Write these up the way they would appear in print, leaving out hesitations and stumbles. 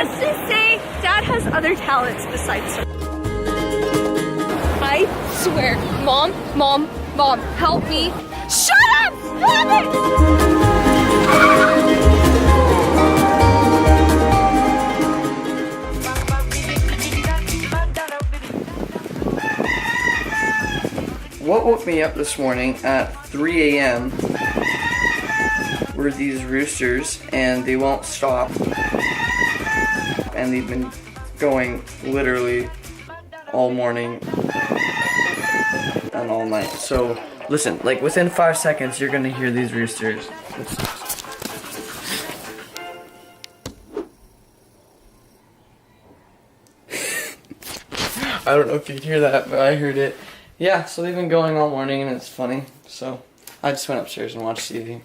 let's just say Dad has other talents besides surfing. I swear, Mom, help me. Shut up! Stop it! What woke me up this morning at 3 a.m. were these roosters, and they won't stop. And they've been going literally all morning and all night. So listen, like within 5 seconds you're gonna hear these roosters. I don't know if you can hear that, but I heard it. Yeah, so they've been going all morning and it's funny. So I just went upstairs and watched TV.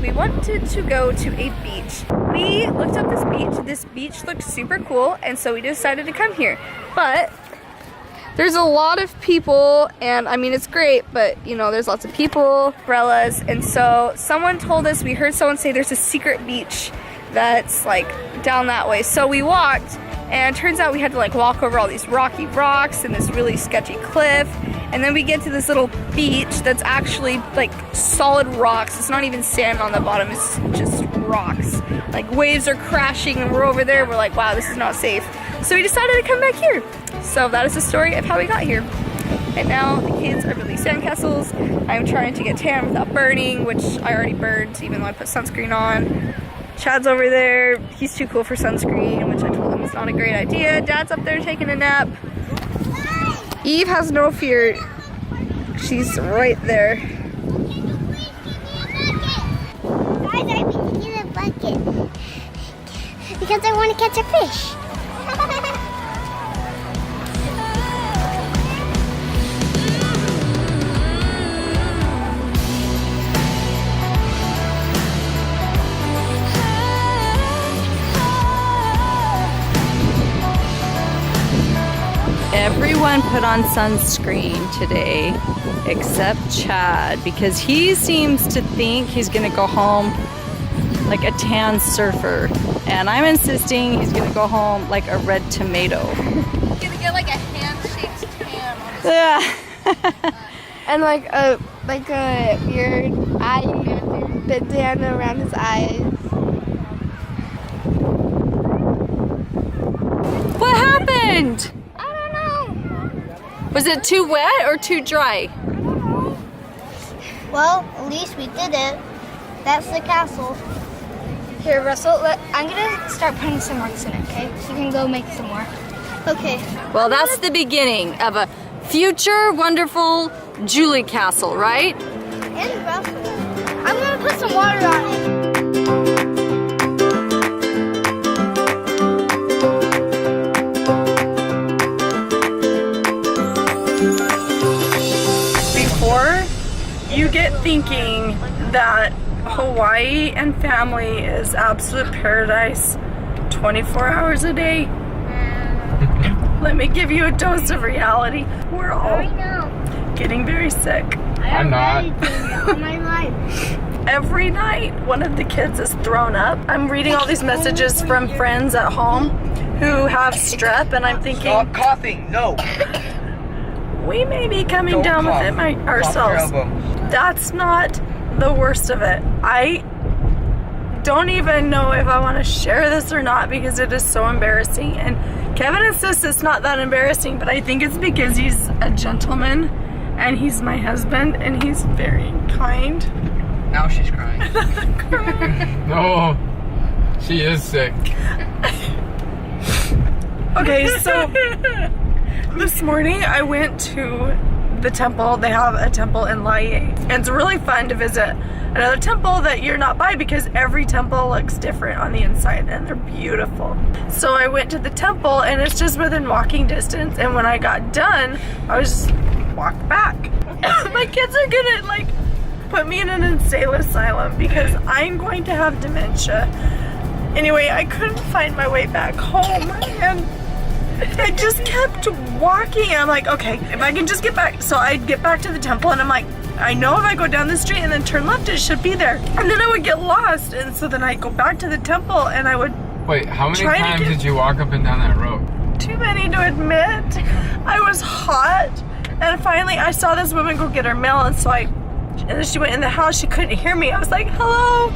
We wanted to go to a beach. We looked up this beach. This beach looked super cool, and so we decided to come here. But there's a lot of people, and I mean it's great, but you know there's lots of people, umbrellas, and so someone told us, we heard someone say there's a secret beach that's like down that way. So we walked, and it turns out we had to like walk over all these rocky rocks and this really sketchy cliff. And then we get to this little beach that's actually like solid rocks. It's not even sand on the bottom, it's just rocks. Like waves are crashing and we're over there. We're like, wow, this is not safe. So we decided to come back here. So that is the story of how we got here. And now the kids are building sandcastles. I'm trying to get tan without burning, which I already burned even though I put sunscreen on. Chad's over there. He's too cool for sunscreen, which I told him is not a great idea. Dad's up there taking a nap. Eve has no fear. She's right there. Guys, I'm in a bucket because I want to catch a fish. Everyone put on sunscreen today except Chad because he seems to think he's gonna go home like a tan surfer, and I'm insisting he's gonna go home like a red tomato. He's gonna get like a hand-shaped tan on his Yeah. And like a weird eye bandana around his eyes. What happened? Was it too wet or too dry? Well, at least we did it. That's the castle. Here, Russell, I'm gonna start putting some rocks in it, okay? So you can go make some more. Okay. Well, that's the beginning of a future wonderful Julie castle, right? And Russell. I'm gonna put some water on it. You get thinking that Hawaii and family is absolute paradise 24 hours a day. Let me give you a dose of reality. We're all getting very sick. I'm not. Every night one of the kids is thrown up. I'm reading all these messages from friends at home who have strep, and I'm thinking, Stop coughing, no. We may be coming down with it ourselves. That's not the worst of it. I don't even know if I want to share this or not because it is so embarrassing. And Kevin insists it's not that embarrassing, but I think it's because he's a gentleman and he's my husband, and he's very kind. Now she's crying. No, she is sick. Okay, so this morning I went to the temple. They have a temple in Laie, and it's really fun to visit another temple that you're not by because every temple looks different on the inside and they're beautiful. So I went to the temple and it's just within walking distance, and when I got done I was just walked back. My kids are gonna like put me in an insane asylum because I'm going to have dementia. Anyway, I couldn't find my way back home and I just kept walking. I'm like, okay, if I can just get back. So I'd get back to the temple and I'm like, I know if I go down the street and then turn left, it should be there. And then I would get lost. And so then I'd go back to the temple and I would Wait, how many times did you walk up and down that road? Too many to admit. I was hot. And finally I saw this woman go get her mail, and so and then she went in the house. She couldn't hear me. I was like, hello,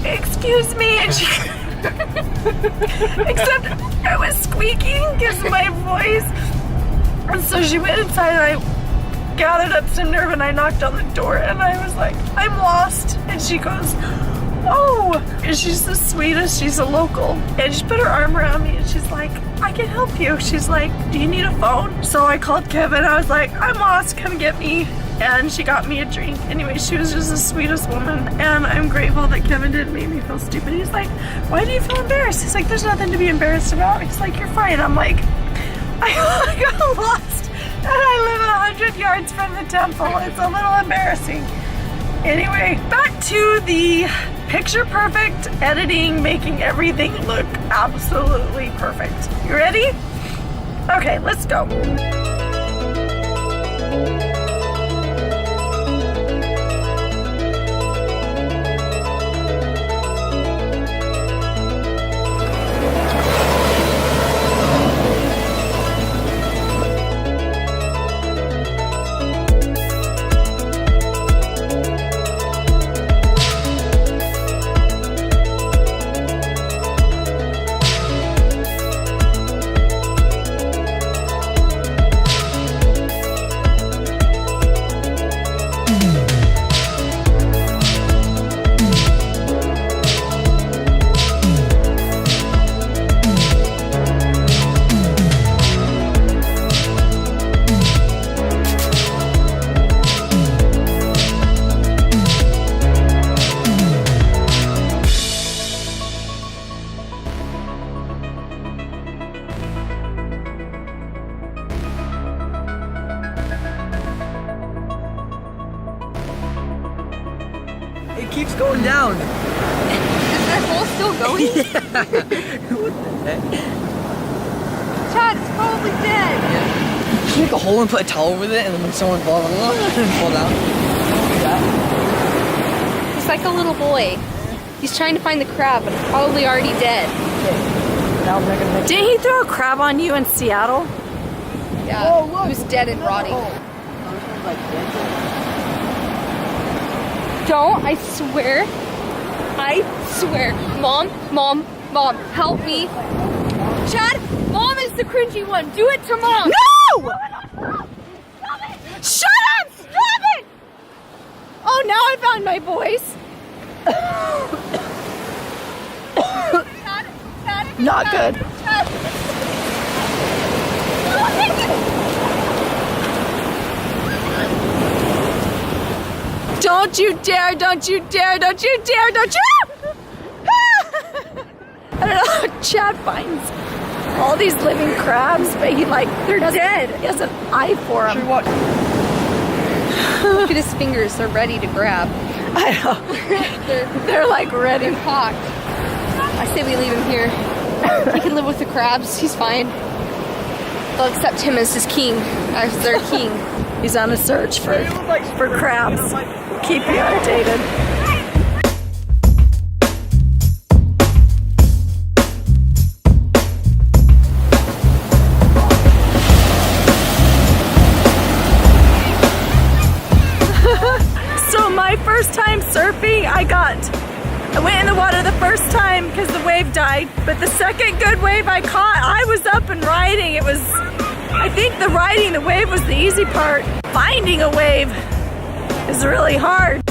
excuse me. And she except I was squeaking because my voice. And so she went inside and I gathered up some nerve and I knocked on the door and I was like, I'm lost. And she goes, oh, and she's the sweetest. She's a local. And she put her arm around me and she's like, I can help you. She's like, do you need a phone? So I called Kevin. I was like, I'm lost, come get me. And she got me a drink. Anyway, she was just the sweetest woman, and I'm grateful that Kevin didn't make me feel stupid. He's like, why do you feel embarrassed? He's like, there's nothing to be embarrassed about. He's like, you're fine. I'm like, I got lost and I live 100 yards from the temple. It's a little embarrassing. Anyway, back to the picture perfect editing, making everything look absolutely perfect. You ready? Okay, let's go. It keeps going down. Is that hole still going? Chad, it's probably dead. Just make a hole and put a towel with it, and then when someone falls, fall down. Yeah. He's like a little boy. He's trying to find the crab, but it's probably already dead. Now I'm not gonna make Didn't he throw a crab on you in Seattle? Yeah, he was dead and rotting. Don't, I swear. I swear. Mom, help me. Chad, Mom is the cringy one. Do it to Mom. No! Shut up! Stop it! Oh, now I found my voice. Not good. Don't you dare, don't you dare, don't you dare, don't you! I don't know how Chad finds all these living crabs, but they're dead. He has an eye for them. Look at his fingers, they're ready to grab. I know. They're like ready. They're cocked. I say we leave him here. He can live with the crabs, he's fine. They'll accept him as his king, as their king. He's on a search for crabs. Keep you updated. So my first time surfing, I went in the water the first time because the wave died, but the second good wave I caught, I was up and riding. I think the riding the wave was the easy part. Finding a wave is really hard.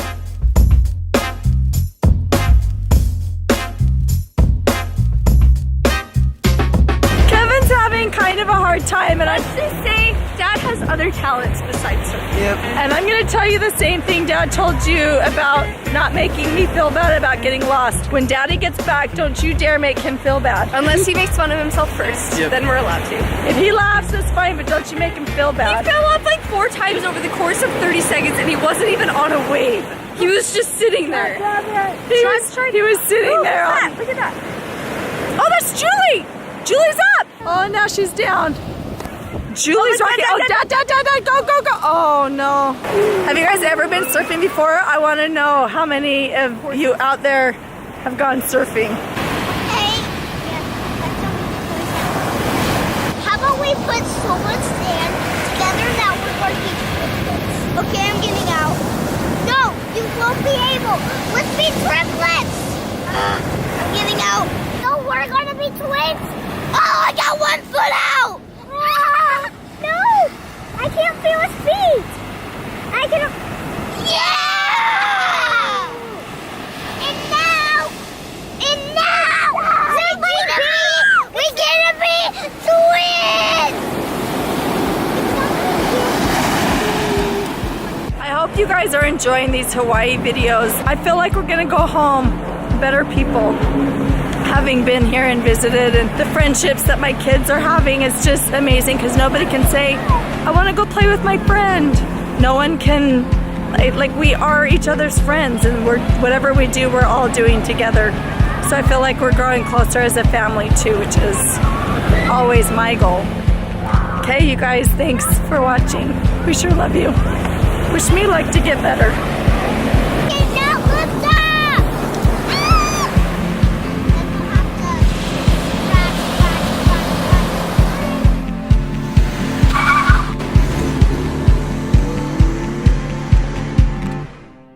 Kevin's having kind of a hard time, and I'm Let's just say Dad has other talents besides surfing. Yep. And I'm gonna tell you the same thing Dad told you about not making me feel bad about getting lost. When Daddy gets back, don't you dare make him feel bad. Unless he makes fun of himself first, Yep. then we're allowed to. If he laughs, that's fine, but don't you make him feel He bad. fell off like 4 times over the course of 30 seconds and he wasn't even on a wave. He was just sitting there. He was sitting there. Look at that. Oh, that's Julie! Julie's up! Oh, now she's down. Julie's rocking. Oh, Dad, go, go, go. Oh, no. Have you guys ever been surfing before? I want to know how many of you out there have gone surfing. Hey, how about we put so much sand together that we're going to be triplets? Okay, I'm getting out. No, you won't be able. Let's be triplets. I'm getting out. No, we're going to be twins. Oh, I got 1 foot out. No, I can't feel his feet. I can. Yeah! And now, we're gonna be twins. I hope you guys are enjoying these Hawaii videos. I feel like we're gonna go home better people, having been here and visited, and the friendships that my kids are having is just amazing because nobody can say, I want to go play with my friend. No one can, like we are each other's friends, and whatever we do, we're all doing together. So I feel like we're growing closer as a family too, which is always my goal. Okay, you guys, thanks for watching. We sure love you. Wish me luck to get better.